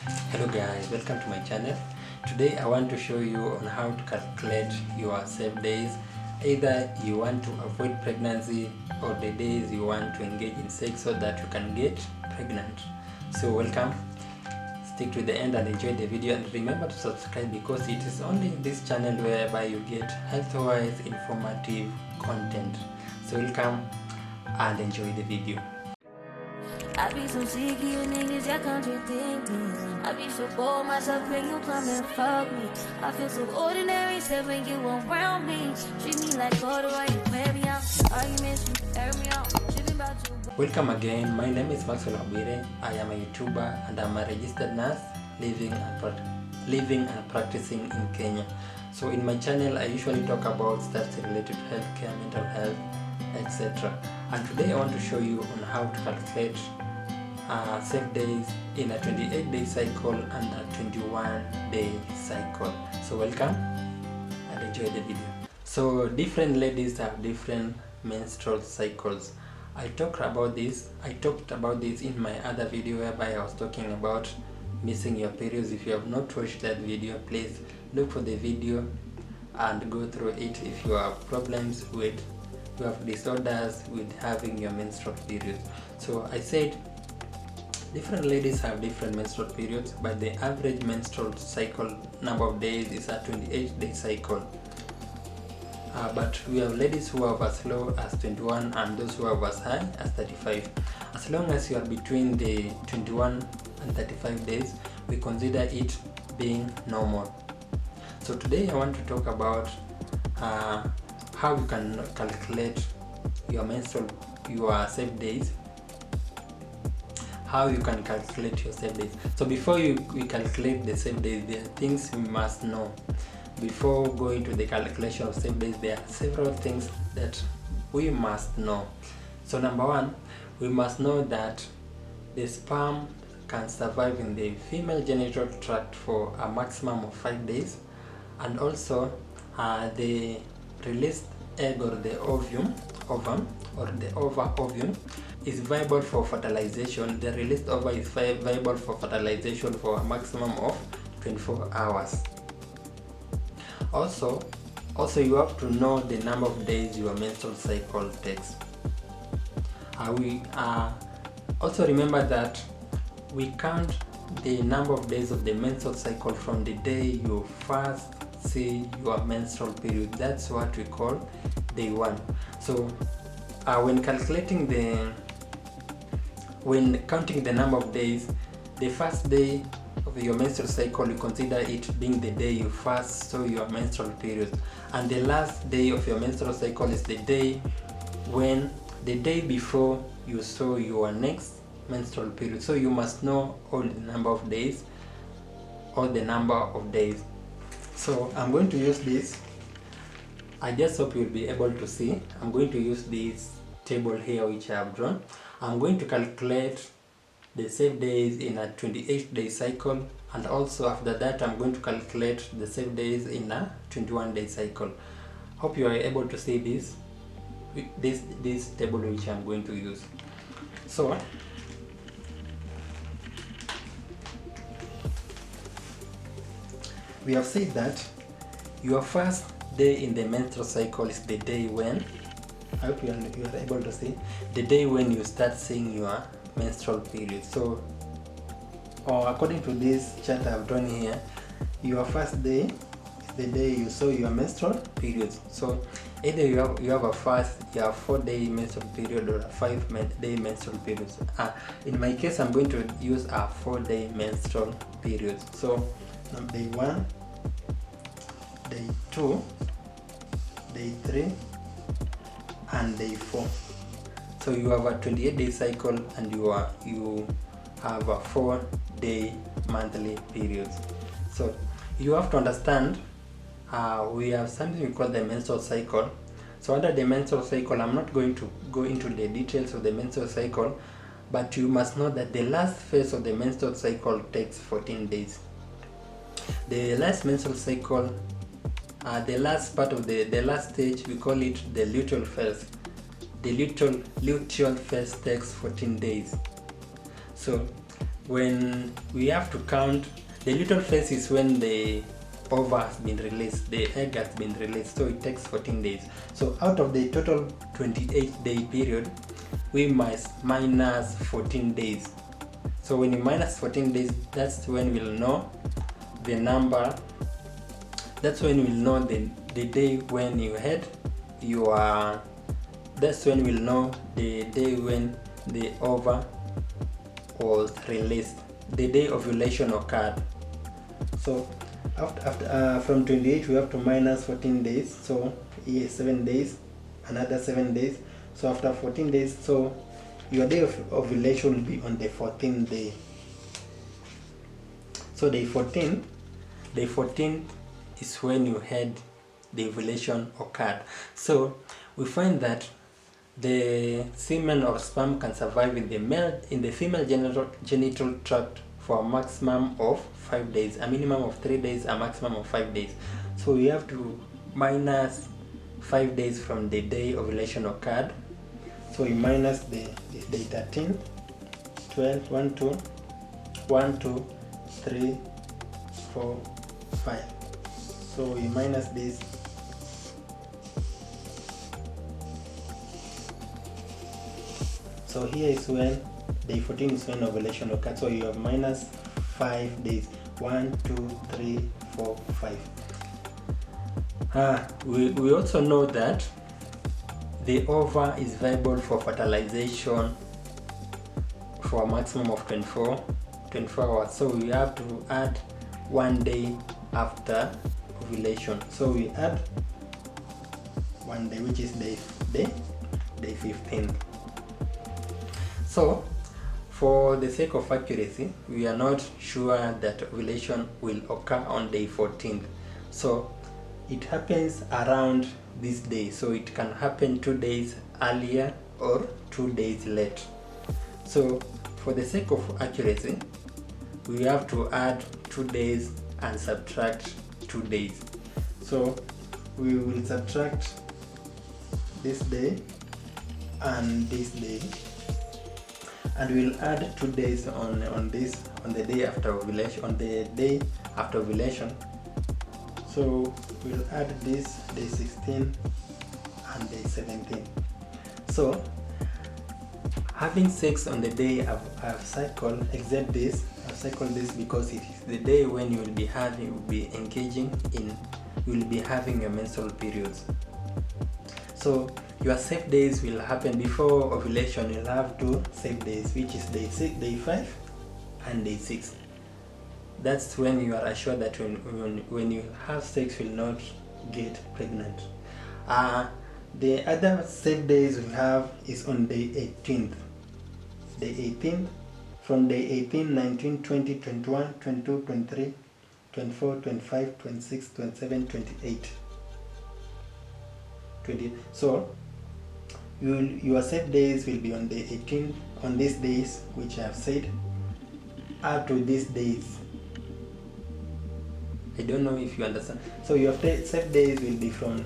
Hello guys, welcome to my channel. Today I want to show you on how to calculate your safe days. Either you want to avoid pregnancy or the days you want to engage in sex so that you can get pregnant. So welcome, stick to the end and enjoy the video, and remember to subscribe because it is only this channel whereby you get health-wise informative content. So welcome and enjoy the video. I be so sick of you niggas, y'all contradicting. I be so bored myself when you come and fuck me. I feel so ordinary except when you around me. Treat me like water while you wear me out. Arguments, you air me out. Tripping about you. Welcome again. My name is Menstrual. I am a YouTuber and I'm a registered nurse living and practicing in Kenya. So in my channel I usually talk about stuff related to healthcare, mental health, etc. And today I want to show you on how to calculate safe days in a 28-day cycle and a 21-day cycle. So welcome and enjoy the video. So different ladies have different menstrual cycles. I talked about this in my other video whereby I was talking about missing your periods. If you have not watched that video, please look for the video and go through it if you have problems with, you have disorders with having your menstrual periods. So I said different ladies have different menstrual periods, but the average menstrual cycle number of days is a 28-day cycle. But we have ladies who have as low as 21 and those who have as high as 35. As long as you are between the 21 and 35 days, we consider it being normal. So today I want to talk about how you can calculate your safe days. How you can calculate your safe days. So before we calculate the safe days, there are things we must know. Before going to the calculation of safe days, there are several things that we must know. So number one, we must know that the sperm can survive in the female genital tract for a maximum of 5 days, and also the released egg or the ovum is viable for fertilization. The released ova is viable for fertilization for a maximum of 24 hours. Also you have to know the number of days your menstrual cycle takes. Also remember that we count the number of days of the menstrual cycle from the day you first see your menstrual period. That's what we call day 1. So when counting the number of days, the first day of your menstrual cycle, you consider it being the day you first saw your menstrual period, and the last day of your menstrual cycle is the day before you saw your next menstrual period. So you must know all the number of days. So I'm going to use this. I just hope you'll be able to see. I'm going to use this table here which I have drawn. I'm going to calculate the safe days in a 28-day cycle, and also after that I'm going to calculate the safe days in a 21-day cycle. Hope you are able to see this table which I'm going to use. So we have said that your first day in the menstrual cycle is the day when, I hope you are able to see, the day when you start seeing your menstrual period. So according to this chart I've drawn here, your first day is the day you saw your menstrual periods. So either you have a 4-day menstrual period or a 5-day menstrual period. In my case I'm going to use a 4-day menstrual period. So day 1, day 2, day 3 and day 4. So you have a 28-day cycle and you have a 4-day monthly periods. So you have to understand we have something we call the menstrual cycle. So under the menstrual cycle, I'm not going to go into the details of the menstrual cycle, but you must know that the last phase of the menstrual cycle takes 14 days. The last menstrual cycle, the last part of the last stage, we call it the luteal phase. The luteal phase takes 14 days. So when we have to count, the little phase is when the ova has been released, the egg has been released, so it takes 14 days. So out of the total 28-day period, we must minus 14 days. So when you minus 14 days, that's when we'll know the number, that's when we'll know the day when you had your, that's when we'll know the day when the ova was released, the day ovulation occurred. So after from 28 we have to minus 14 days, so here 7 days, another 7 days, so after 14 days, so your day of ovulation will be on the 14th day. So day 14 is when you had the ovulation occurred. So we find that the semen or sperm can survive in the female genital tract for a maximum of 5 days, a minimum of 3 days, a maximum of 5 days. So we have to minus 5 days from the day ovulation occurred. So we minus the day 13, 12, 1, 2, 1, 2, 3, 4, 5. So we minus this. So here is when day 14 is when ovulation occurred. So you have minus 5 days. 1, 2, 3, 4, 5. We also know that the ova is viable for fertilization for a maximum of 24 hours. So we have to add 1 day after ovulation. So we add 1 day, which is day 15. So for the sake of accuracy, we are not sure that ovulation will occur on day 14th. So it happens around this day, so it can happen 2 days earlier or 2 days late. So for the sake of accuracy, we have to add 2 days and subtract 2 days. So we will subtract this day and this day, and we'll add 2 days on the day after ovulation, So we'll add this day 16 and day 17. So having sex on the day I've cycled, except this, I've cycled this because it is the day when you will be having your menstrual periods. So your safe days will happen before ovulation. You'll have 2 safe days, which is day 5 and day 6. That's when you are assured that when you have sex, you will not get pregnant. The other safe days we have is on day 18th. Day 18th, from day 18, 19, 20, 21, 22, 23, 24, 25, 26, 27, 28. 20. So your safe days will be on day 18, on these days which I have said, up to these days. I don't know if you understand. So your safe days will be from,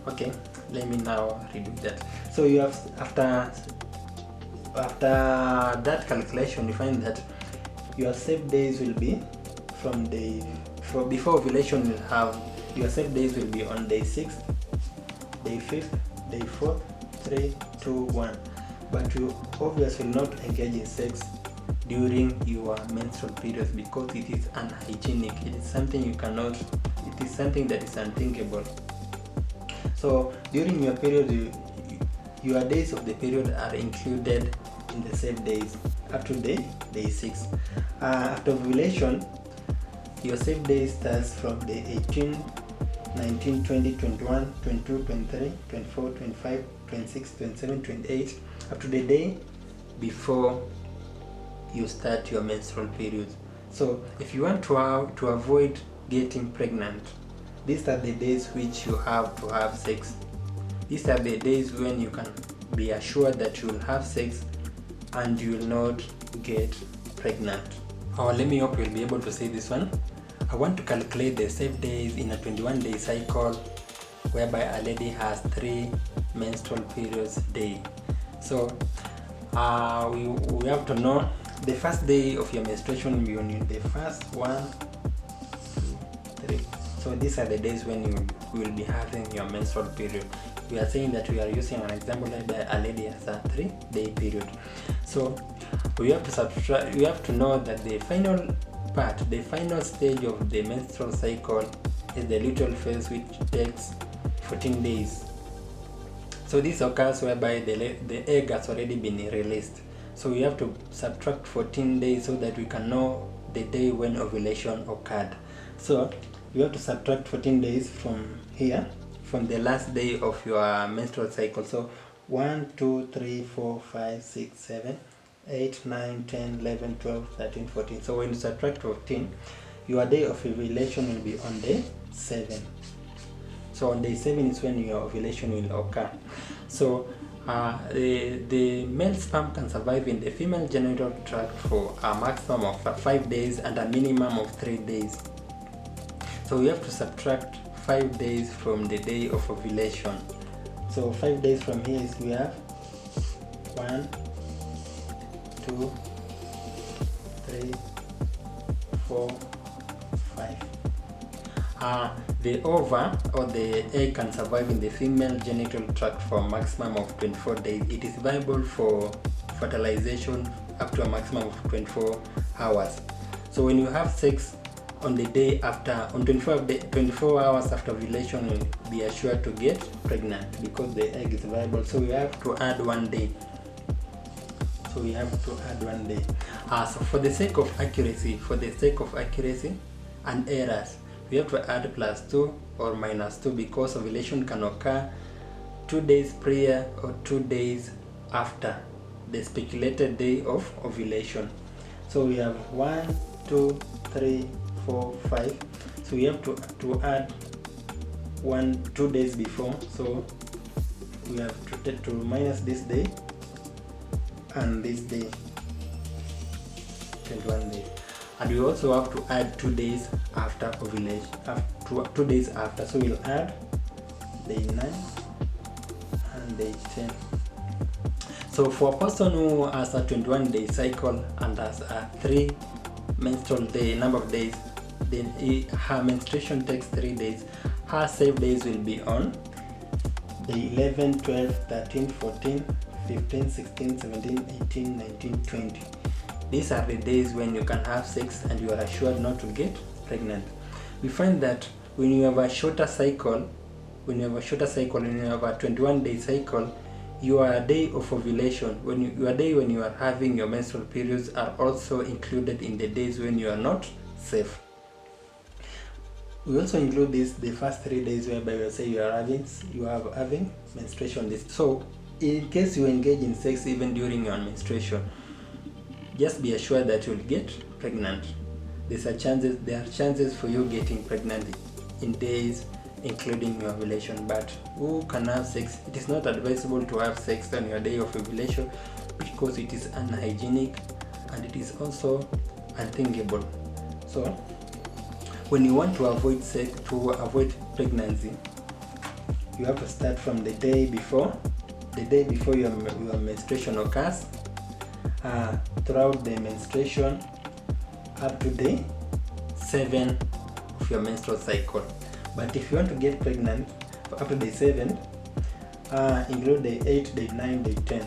okay, let me now redo that. So you have, after that calculation, you find that your safe days will be from before ovulation. Will have your safe days will be on day 6th, day 5th, day 4th, 3, 2, 1. But you obviously will not engage in sex during your menstrual periods because it is unhygienic. It is something you cannot, it is something that is unthinkable. So during your period, your days of the period are included in the safe days up to day 6. After ovulation, your safe day starts from day 18, 19, 20, 21, 22, 23, 24, 25, 26, 27, 28, up to the day before you start your menstrual periods. So if you want to avoid getting pregnant, these are the days which you have to have sex. These are the days when you can be assured that you will have sex and you will not get pregnant. Let me hope you'll be able to say this one. I want to calculate the safe days in a 21-day cycle whereby a lady has 3 menstrual periods a day. So we have to know the first day of your menstruation will be on the first 1, 2, 3. So these are the days when you will be having your menstrual period. We are saying that we are using an example like a lady has a 3-day period. So we have to know that the final part, the final stage of the menstrual cycle is the luteal phase, which takes 14 days. So this occurs whereby the egg has already been released. So we have to subtract 14 days so that we can know the day when ovulation occurred. So you have to subtract 14 days from here, from the last day of your menstrual cycle. So 1, 2, 3, 4, 5, 6, 7, 8, 9, 10, 11, 12, 13, 14. So when you subtract 14, your day of ovulation will be on day 7. So on day 7 is when your ovulation will occur. So the male sperm can survive in the female genital tract for a maximum of 5 days and a minimum of 3 days. So we have to subtract 5 days from the day of ovulation. So 5 days from here is we have 1, 2, 3, 4, 5. The ova or the egg can survive in the female genital tract for a maximum of 24 days. It is viable for fertilization up to a maximum of 24 hours. So when you have sex on the day after, on 24 hours after ovulation, you'll be assured to get pregnant because the egg is viable. So we have to add 1 day. So for the sake of accuracy, and errors, we have to add +2 or -2 because ovulation can occur 2 days prior or 2 days after the speculated day of ovulation. So we have 1, 2, 3, 4, 5. So we have to add 2 days before. So we have to minus this day and this day, 21 days. And we also have to add 2 days after ovulation, 2 days after. So we'll add day 9 and day 10. So for a person who has a 21-day cycle and has a 3 menstrual day number of days, then her menstruation takes 3 days. Her safe days will be on day 11, 12, 13, 14, 15, 16, 17, 18, 19, 20. These are the days when you can have sex and you are assured not to get pregnant. We find that when you have a shorter cycle, when you have a 21-day cycle, your day of ovulation, your day when you are having your menstrual periods, are also included in the days when you are not safe. We also include the first 3 days whereby we say you are having menstruation. So in case you engage in sex even during your menstruation, just be assured that you'll get pregnant. There are chances for you getting pregnant in days including your ovulation. But who can have sex? It is not advisable to have sex on your day of ovulation because it is unhygienic and it is also unthinkable. So when you want to avoid sex, to avoid pregnancy, you have to start from the day before your menstruation occurs, throughout the menstruation up to day 7 of your menstrual cycle. But if you want to get pregnant after day 7, include day 8, day 9, day 10.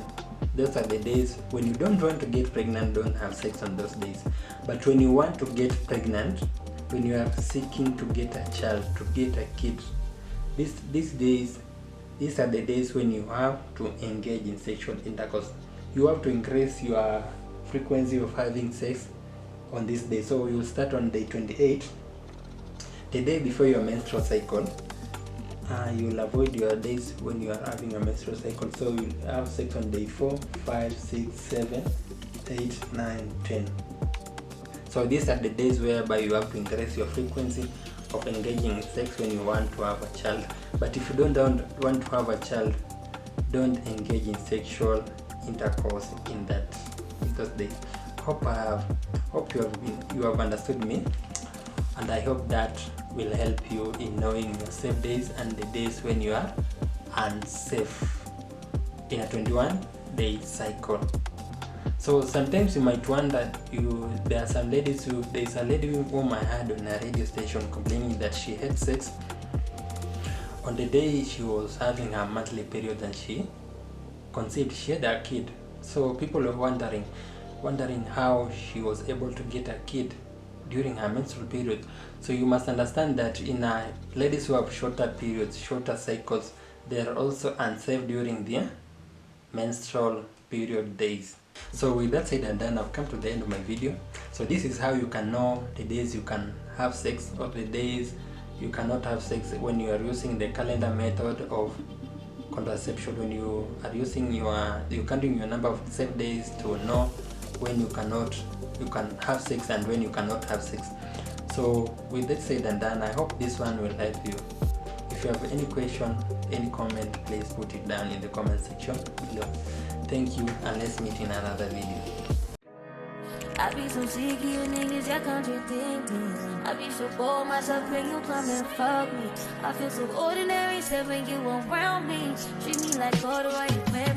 Those are the days when you don't want to get pregnant. Don't have sex on those days. But when you want to get pregnant, when you are seeking to get a child, to get a kid, these are the days when you have to engage in sexual intercourse. You have to increase your frequency of having sex on this day. So you will start on day 28, the day before your menstrual cycle. You will avoid your days when you are having a menstrual cycle. So you will have sex on day 4, 5, 6, 7, 8, 9, 10. So these are the days whereby you have to increase your frequency of engaging in sex when you want to have a child. But if you don't want to have a child, don't engage in sexual intercourse in those days. Hope you have understood me, and I hope that will help you in knowing your safe days and the days when you are unsafe in a 21-day cycle. So sometimes you might wonder, there's a lady whom I had on a radio station complaining that she had sex on the day she was having her monthly period and she conceived. She had a kid. So people were wondering how she was able to get a kid during her menstrual period. So you must understand that in ladies who have shorter periods, shorter cycles, they are also unsafe during the menstrual period days. So with that said and done, I've come to the end of my video. So this is how you can know the days you can have sex or the days you cannot have sex when you are using the calendar method of contraception. When you are using you're counting your number of safe days to know when you can have sex and when you cannot have sex. So with that said and done, I hope this one will help you. If you have any question, any comment, please put it down in the comment section below. Thank you, and let's meet in another video. I be so sick of you niggas, y'all contradicting. I be so bored myself when you come and fuck me. I feel so ordinary, except when you around me. Treat me like all the right man.